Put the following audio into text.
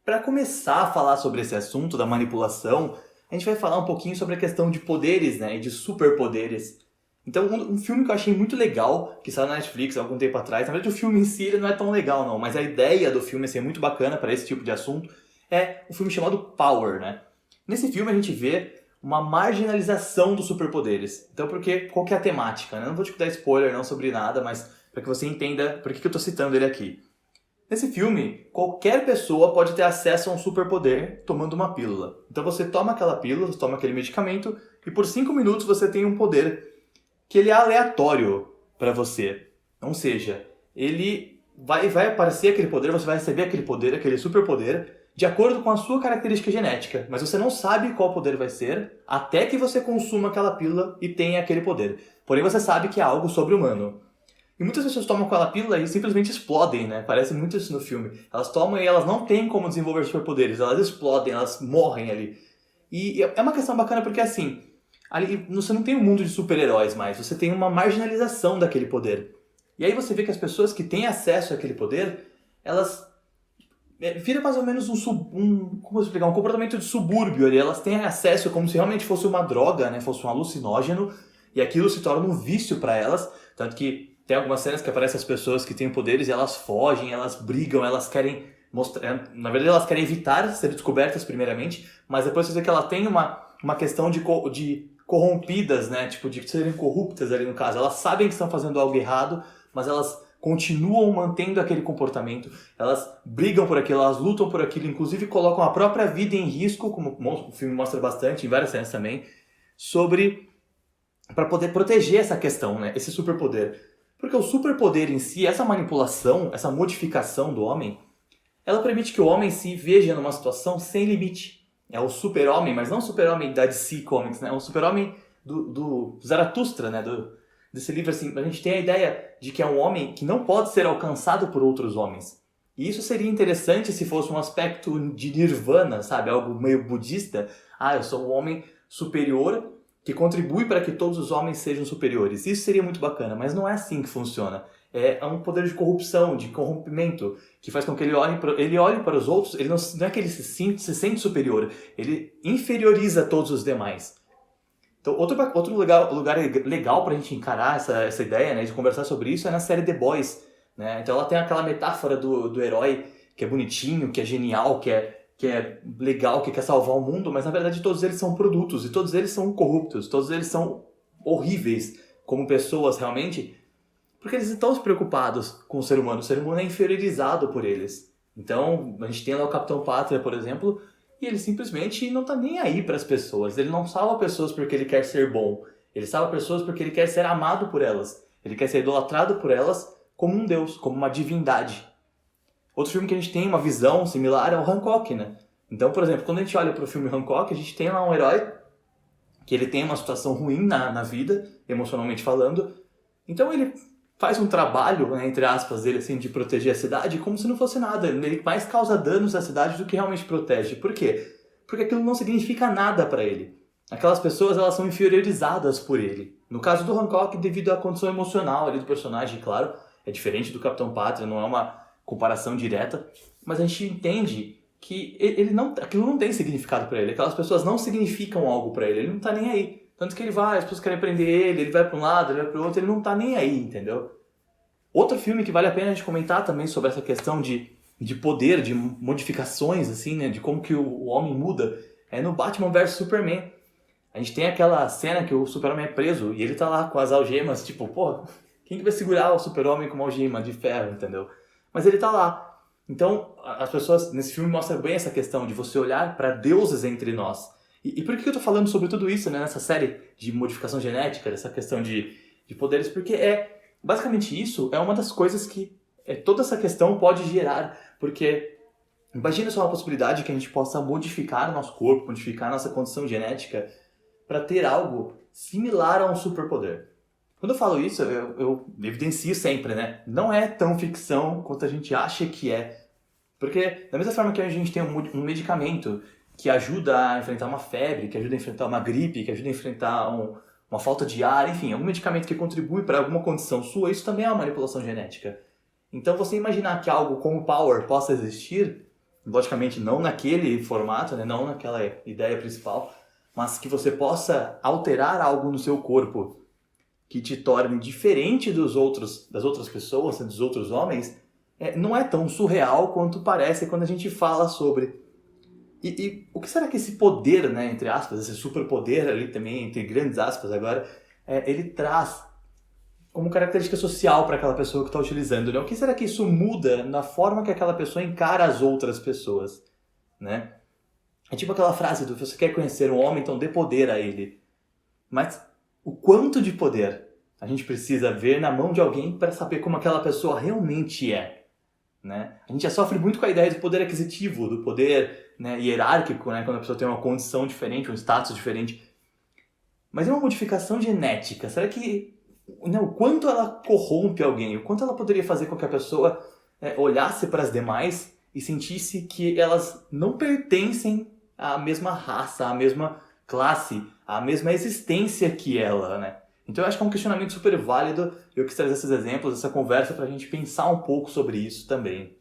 para começar a falar sobre esse assunto da manipulação, a gente vai falar um pouquinho sobre a questão de poderes, né, e de superpoderes. Então, um filme que eu achei muito legal, que saiu na Netflix há algum tempo atrás, na verdade o filme em si ele não é tão legal não, mas a ideia do filme ser muito bacana para esse tipo de assunto, é um filme chamado Power, né? Nesse filme a gente vê uma marginalização dos superpoderes. Então, qual que é a temática, né? Não vou te dar spoiler não sobre nada, mas para que você entenda por que eu estou citando ele aqui. Nesse filme, qualquer pessoa pode ter acesso a um superpoder tomando uma pílula. Então você toma aquela pílula, você toma aquele medicamento, e por 5 minutos você tem um poder que ele é aleatório para você. Ou seja, ele vai aparecer aquele poder, você vai receber aquele poder, aquele superpoder, de acordo com a sua característica genética. Mas você não sabe qual poder vai ser até que você consuma aquela pílula e tenha aquele poder. Porém, você sabe que é algo sobre-humano. E muitas pessoas tomam aquela pílula e simplesmente explodem, né? Parece muito isso no filme. Elas tomam e elas não têm como desenvolver superpoderes. Elas explodem, elas morrem ali. E é uma questão bacana porque, assim, ali você não tem um mundo de super-heróis mais. Você tem uma marginalização daquele poder. E aí você vê que as pessoas que têm acesso àquele poder, elas viram mais ou menos como eu explicar, um comportamento de subúrbio ali. Elas têm acesso como se realmente fosse uma droga, né? Fosse um alucinógeno. E aquilo se torna um vício para elas. Tanto que tem algumas cenas que aparecem as pessoas que têm poderes e elas fogem, elas brigam, elas querem mostrar... Na verdade, elas querem evitar ser descobertas primeiramente, mas depois você vê que ela tem uma questão de corrompidas, né? Tipo, de serem corruptas ali no caso. Elas sabem que estão fazendo algo errado, mas elas continuam mantendo aquele comportamento. Elas brigam por aquilo, elas lutam por aquilo, inclusive colocam a própria vida em risco, como o filme mostra bastante, em várias cenas também, para poder proteger essa questão, né? Esse superpoder. Porque o superpoder em si, essa manipulação, essa modificação do homem, ela permite que o homem se veja numa situação sem limite. É o super-homem, mas não o super-homem da DC Comics, né? É o super-homem do Zaratustra, né? Desse livro, assim, a gente tem a ideia de que é um homem que não pode ser alcançado por outros homens. E isso seria interessante se fosse um aspecto de nirvana, sabe? Algo meio budista. Ah, eu sou um homem superior que contribui para que todos os homens sejam superiores. Isso seria muito bacana, mas não é assim que funciona. É um poder de corrupção, de corrompimento, que faz com que ele olhe para os outros, ele não é que ele se sente superior, ele inferioriza todos os demais. Então, outro lugar legal para a gente encarar essa ideia, né, de conversar sobre isso, é na série The Boys. Né? Então ela tem aquela metáfora do herói que é bonitinho, que é genial, que é legal, que quer salvar o mundo, mas na verdade todos eles são produtos, e todos eles são corruptos, todos eles são horríveis como pessoas realmente, porque eles estão preocupados com o ser humano é inferiorizado por eles. Então, a gente tem lá o Capitão Pátria, por exemplo, e ele simplesmente não tá nem aí para as pessoas, ele não salva pessoas porque ele quer ser bom, ele salva pessoas porque ele quer ser amado por elas, ele quer ser idolatrado por elas como um deus, como uma divindade. Outro filme que a gente tem uma visão similar é o Hancock, né? Então, por exemplo, quando a gente olha para o filme Hancock, a gente tem lá um herói que ele tem uma situação ruim na vida, emocionalmente falando. Então ele faz um trabalho, né, entre aspas, dele, assim, de proteger a cidade como se não fosse nada. Ele mais causa danos à cidade do que realmente protege. Por quê? Porque aquilo não significa nada para ele. Aquelas pessoas, elas são inferiorizadas por ele. No caso do Hancock, devido à condição emocional ali do personagem, claro, é diferente do Capitão Pátria, não é uma comparação direta, mas a gente entende que aquilo não tem significado para ele, aquelas pessoas não significam algo para ele não tá nem aí. Tanto que ele vai, as pessoas querem prender ele vai para um lado, ele vai para o outro, ele não tá nem aí, entendeu? Outro filme que vale a pena a gente comentar também sobre essa questão de poder, de modificações, assim, né, de como que o homem muda, é no Batman vs Superman. A gente tem aquela cena que o Super-Homem é preso e ele tá lá com as algemas, tipo, pô, quem que vai segurar o Super-Homem com uma algema de ferro, entendeu? Mas ele tá lá. Então, as pessoas nesse filme mostram bem essa questão de você olhar para deuses entre nós. E por que eu tô falando sobre tudo isso, né, nessa série de modificação genética, dessa questão de poderes? Porque basicamente isso é uma das coisas que toda essa questão pode gerar. Porque imagina só uma possibilidade que a gente possa modificar o nosso corpo, modificar a nossa condição genética para ter algo similar a um superpoder. Quando eu falo isso, eu evidencio sempre, né? Não é tão ficção quanto a gente acha que é. Porque da mesma forma que a gente tem um medicamento que ajuda a enfrentar uma febre, que ajuda a enfrentar uma gripe, que ajuda a enfrentar uma falta de ar, enfim, algum medicamento que contribui para alguma condição sua, isso também é uma manipulação genética. Então você imaginar que algo como Power possa existir, logicamente não naquele formato, né? Não naquela ideia principal, mas que você possa alterar algo no seu corpo que te torne diferente das outras pessoas, dos outros homens, não é tão surreal quanto parece quando a gente fala sobre. E o que será que esse poder, né, entre aspas, esse superpoder ali também, entre grandes aspas agora, ele traz como característica social para aquela pessoa que está utilizando, né? O que será que isso muda na forma que aquela pessoa encara as outras pessoas, né? É tipo aquela frase do você quer conhecer um homem, então dê poder a ele. Mas o quanto de poder a gente precisa ver na mão de alguém para saber como aquela pessoa realmente é, né? A gente já sofre muito com a ideia do poder aquisitivo, do poder, né, hierárquico, né, quando a pessoa tem uma condição diferente, um status diferente. Mas é uma modificação genética. Será que, né, o quanto ela corrompe alguém? O quanto ela poderia fazer com que a pessoa olhasse para as demais e sentisse que elas não pertencem à mesma raça, à mesma classe, à mesma existência que ela, né? Então eu acho que é um questionamento super válido. Eu quis trazer esses exemplos, essa conversa para a gente pensar um pouco sobre isso também.